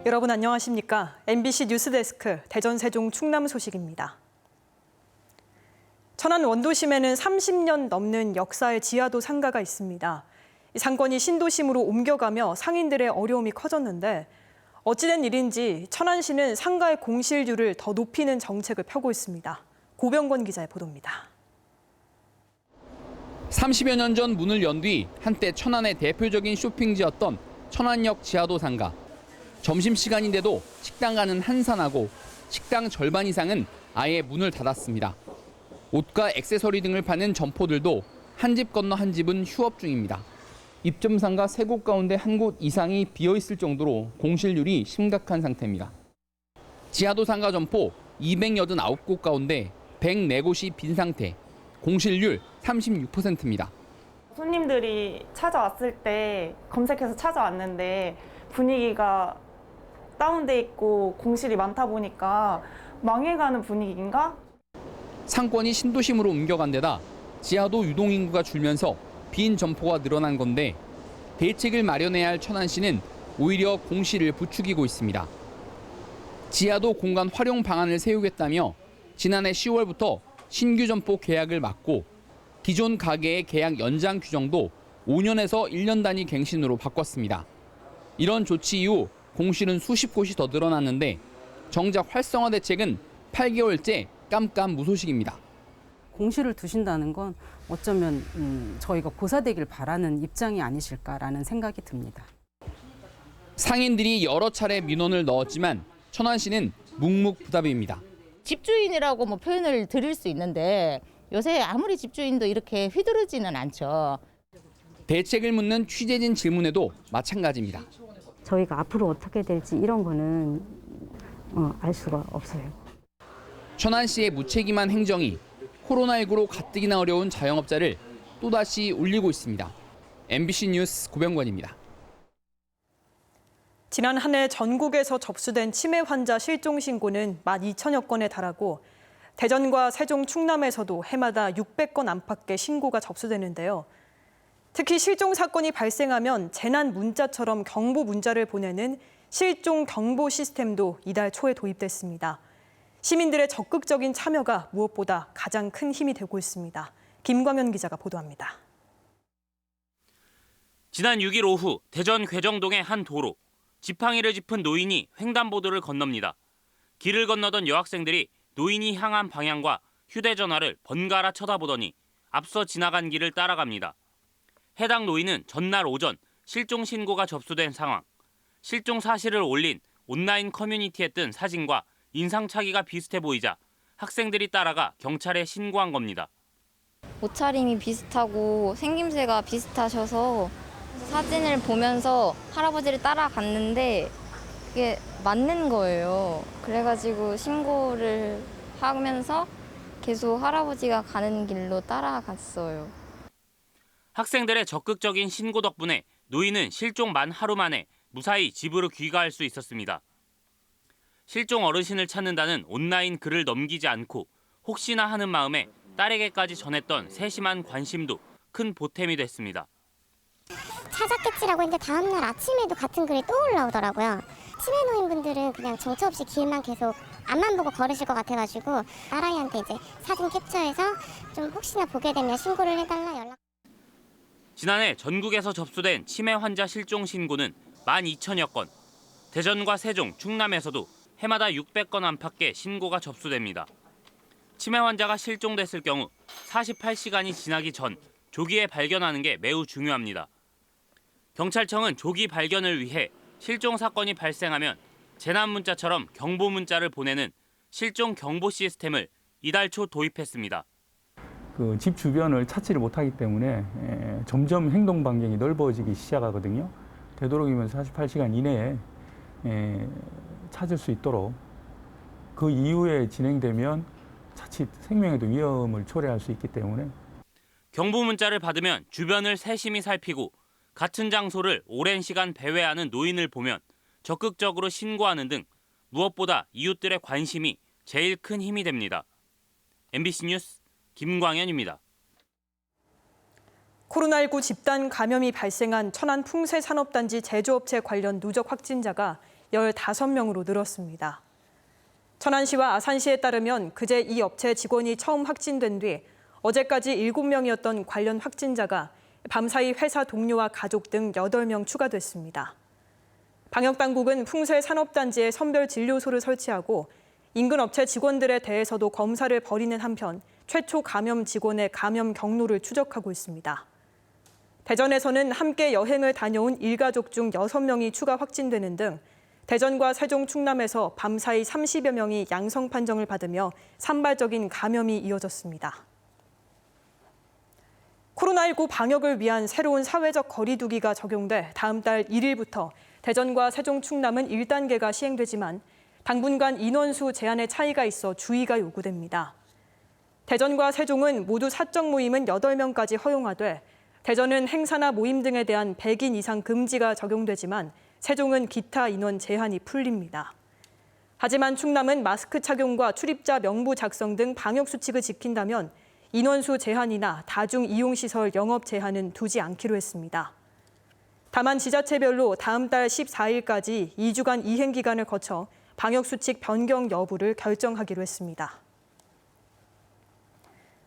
여러분 안녕하십니까? MBC 뉴스데스크 대전, 세종, 충남 소식입니다. 천안 원도심에는 30년 넘는 역사의 지하도 상가가 있습니다. 이 상권이 신도심으로 옮겨가며 상인들의 어려움이 커졌는데 어찌된 일인지 천안시는 상가의 공실률을 더 높이는 정책을 펴고 있습니다. 고병권 기자의 보도입니다. 30여 년 전 문을 연 뒤 한때 천안의 대표적인 쇼핑지였던 천안역 지하도 상가. 점심시간인데도 식당가는 한산하고 식당 절반 이상은 아예 문을 닫았습니다. 옷과 액세서리 등을 파는 점포들도 한 집 건너 한 집은 휴업 중입니다. 입점상가 3곳 가운데 1곳 이상이 비어있을 정도로 공실률이 심각한 상태입니다. 지하도 상가 점포 289곳 가운데 104곳이 빈 상태, 공실률 36%입니다. 손님들이 찾아왔을 때 검색해서 찾아왔는데 분위기가 다운돼 있고 공실이 많다 보니까 망해가는 분위기인가? 상권이 신도심으로 옮겨간 데다 지하도 유동인구가 줄면서 빈 점포가 늘어난 건데 대책을 마련해야 할 천안시는 오히려 공실을 부추기고 있습니다. 지하도 공간 활용 방안을 세우겠다며 지난해 10월부터 신규 점포 계약을 막고 기존 가게의 계약 연장 규정도 5년에서 1년 단위 갱신으로 바꿨습니다. 이런 조치 이후 공실은 수십 곳이 더 늘어났는데 정작 활성화 대책은 8개월째 깜깜무소식입니다. 공실을 두신다는 건 어쩌면 저희가 고사되길 바라는 입장이 아니실까라는 생각이 듭니다. 상인들이 여러 차례 민원을 넣었지만 천안시는 묵묵부답입니다. 집주인이라고 뭐 표현을 드릴 수 있는데 요새 아무리 집주인도 이렇게 휘두르지는 않죠. 대책을 묻는 취재진 질문에도 마찬가지입니다. 저희가 앞으로 어떻게 될지 이런 거는 알 수가 없어요. 천안시의 무책임한 행정이 코로나19로 가뜩이나 어려운 자영업자를 또다시 울리고 있습니다. MBC 뉴스 고병권입니다. 지난 한 해 전국에서 접수된 치매 환자 실종 신고는 12,000여 건에 달하고 대전과 세종, 충남에서도 해마다 600건 안팎의 신고가 접수되는데요. 특히 실종 사건이 발생하면 재난 문자처럼 경보 문자를 보내는 실종 경보 시스템도 이달 초에 도입됐습니다. 시민들의 적극적인 참여가 무엇보다 가장 큰 힘이 되고 있습니다. 김광현 기자가 보도합니다. 지난 6일 오후 대전 괴정동의 한 도로, 지팡이를 짚은 노인이 횡단보도를 건넙니다. 길을 건너던 여학생들이 노인이 향한 방향과 휴대전화를 번갈아 쳐다보더니 앞서 지나간 길을 따라갑니다. 해당 노인은 전날 오전 실종 신고가 접수된 상황, 실종 사실을 올린 온라인 커뮤니티에 뜬 사진과 인상착의가 비슷해 보이자 학생들이 따라가 경찰에 신고한 겁니다. 옷차림이 비슷하고 생김새가 비슷하셔서 사진을 보면서 할아버지를 따라갔는데 그게 맞는 거예요. 그래가지고 신고를 하면서 계속 할아버지가 가는 길로 따라갔어요. 학생들의 적극적인 신고 덕분에 노인은 실종 만 하루 만에 무사히 집으로 귀가할 수 있었습니다. 실종 어르신을 찾는다는 온라인 글을 넘기지 않고 혹시나 하는 마음에 딸에게까지 전했던 세심한 관심도 큰 보탬이 됐습니다. 찾았겠지라고 했는데 다음날 아침에도 같은 글이 또 올라오더라고요. 치매 노인분들은 그냥 정처 없이 길만 계속 앞만 보고 걸으실 것 같아가지고 딸아이한테 이제 사진 캡처해서 좀 혹시나 보게 되면 신고를 해달라 연락. 지난해 전국에서 접수된 치매 환자 실종 신고는 12,000여 건. 대전과 세종, 충남에서도 해마다 600건 안팎의 신고가 접수됩니다. 치매 환자가 실종됐을 경우 48시간이 지나기 전 조기에 발견하는 게 매우 중요합니다. 경찰청은 조기 발견을 위해 실종 사건이 발생하면 재난 문자처럼 경보 문자를 보내는 실종 경보 시스템을 이달 초 도입했습니다. 집 주변을 찾지를 못하기 때문에 점점 행동 반경이 넓어지기 시작하거든요. 되도록이면 48시간 이내에 찾을 수 있도록 그 이후에 진행되면 자칫 생명에도 위험을 초래할 수 있기 때문에 경보 문자를 받으면 주변을 세심히 살피고 같은 장소를 오랜 시간 배회하는 노인을 보면 적극적으로 신고하는 등 무엇보다 이웃들의 관심이 제일 큰 힘이 됩니다. MBC 뉴스 김광현입니다. 코로나19 집단 감염이 발생한 천안 풍세산업단지 제조업체 관련 누적 확진자가 15명으로 늘었습니다. 천안시와 아산시에 따르면 그제 이 업체 직원이 처음 확진된 뒤 어제까지 7명이었던 관련 확진자가 밤사이 회사 동료와 가족 등 8명 추가됐습니다. 방역당국은 풍세 산업단지에 선별진료소를 설치하고 인근 업체 직원들에 대해서도 검사를 벌이는 한편 최초 감염 직원의 감염 경로를 추적하고 있습니다. 대전에서는 함께 여행을 다녀온 일가족 중 6명이 추가 확진되는 등 대전과 세종, 충남에서 밤사이 30여 명이 양성 판정을 받으며 산발적인 감염이 이어졌습니다. 코로나19 방역을 위한 새로운 사회적 거리 두기가 적용돼 다음 달 1일부터 대전과 세종, 충남은 1단계가 시행되지만 당분간 인원수 제한에 차이가 있어 주의가 요구됩니다. 대전과 세종은 모두 사적 모임은 8명까지 허용하되 대전은 행사나 모임 등에 대한 100인 이상 금지가 적용되지만 세종은 기타 인원 제한이 풀립니다. 하지만 충남은 마스크 착용과 출입자 명부 작성 등 방역 수칙을 지킨다면 인원수 제한이나 다중 이용시설 영업 제한은 두지 않기로 했습니다. 다만 지자체별로 다음 달 14일까지 2주간 이행 기간을 거쳐 방역 수칙 변경 여부를 결정하기로 했습니다.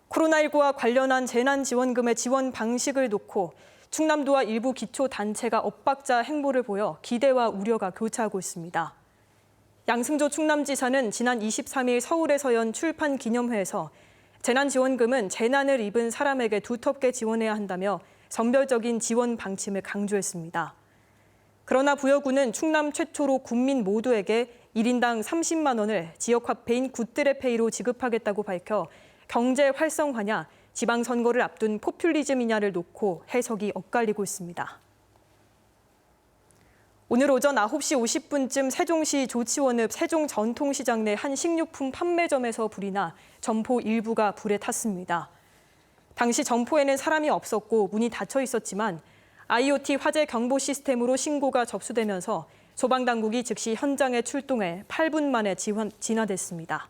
코로나19와 관련한 재난지원금의 지원 방식을 놓고 충남도와 일부 기초단체가 엇박자 행보를 보여 기대와 우려가 교차하고 있습니다. 양승조 충남지사는 지난 23일 서울에서 연 출판 기념회에서 재난지원금은 재난을 입은 사람에게 두텁게 지원해야 한다며 선별적인 지원 방침을 강조했습니다. 그러나 부여구는 충남 최초로 국민 모두에게 1인당 30만 원을 지역화폐인 굿드레페이로 지급하겠다고 밝혀 경제 활성화냐, 지방선거를 앞둔 포퓰리즘이냐를 놓고 해석이 엇갈리고 있습니다. 오늘 오전 9시 50분쯤 세종시 조치원읍 세종전통시장 내 한 식료품 판매점에서 불이 나 점포 일부가 불에 탔습니다. 당시 점포에는 사람이 없었고 문이 닫혀 있었지만 IoT 화재 경보 시스템으로 신고가 접수되면서 소방당국이 즉시 현장에 출동해 8분 만에 진화됐습니다.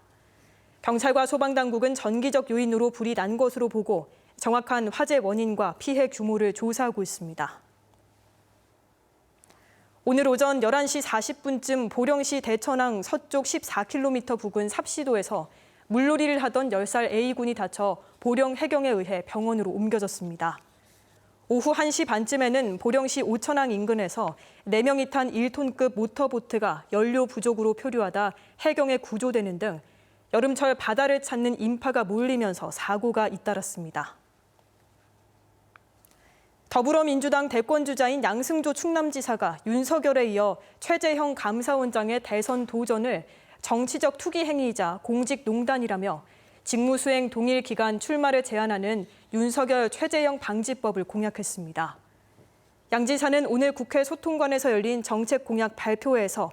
경찰과 소방당국은 전기적 요인으로 불이 난 것으로 보고 정확한 화재 원인과 피해 규모를 조사하고 있습니다. 오늘 오전 11시 40분쯤 보령시 대천항 서쪽 14km 부근 삽시도에서 물놀이를 하던 10살 A군이 다쳐 보령 해경에 의해 병원으로 옮겨졌습니다. 오후 1시 반쯤에는 보령시 오천항 인근에서 4명이 탄 1톤급 모터보트가 연료 부족으로 표류하다 해경에 구조되는 등 여름철 바다를 찾는 인파가 몰리면서 사고가 잇따랐습니다. 더불어민주당 대권주자인 양승조 충남지사가 윤석열에 이어 최재형 감사원장의 대선 도전을 정치적 투기 행위이자 공직농단이라며 직무수행 동일 기간 출마를 제한하는 윤석열 최재형 방지법을 공약했습니다. 양 지사는 오늘 국회 소통관에서 열린 정책 공약 발표회에서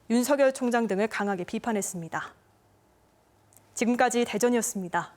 윤석열 총장 등을 강하게 비판했습니다. 지금까지 대전이었습니다.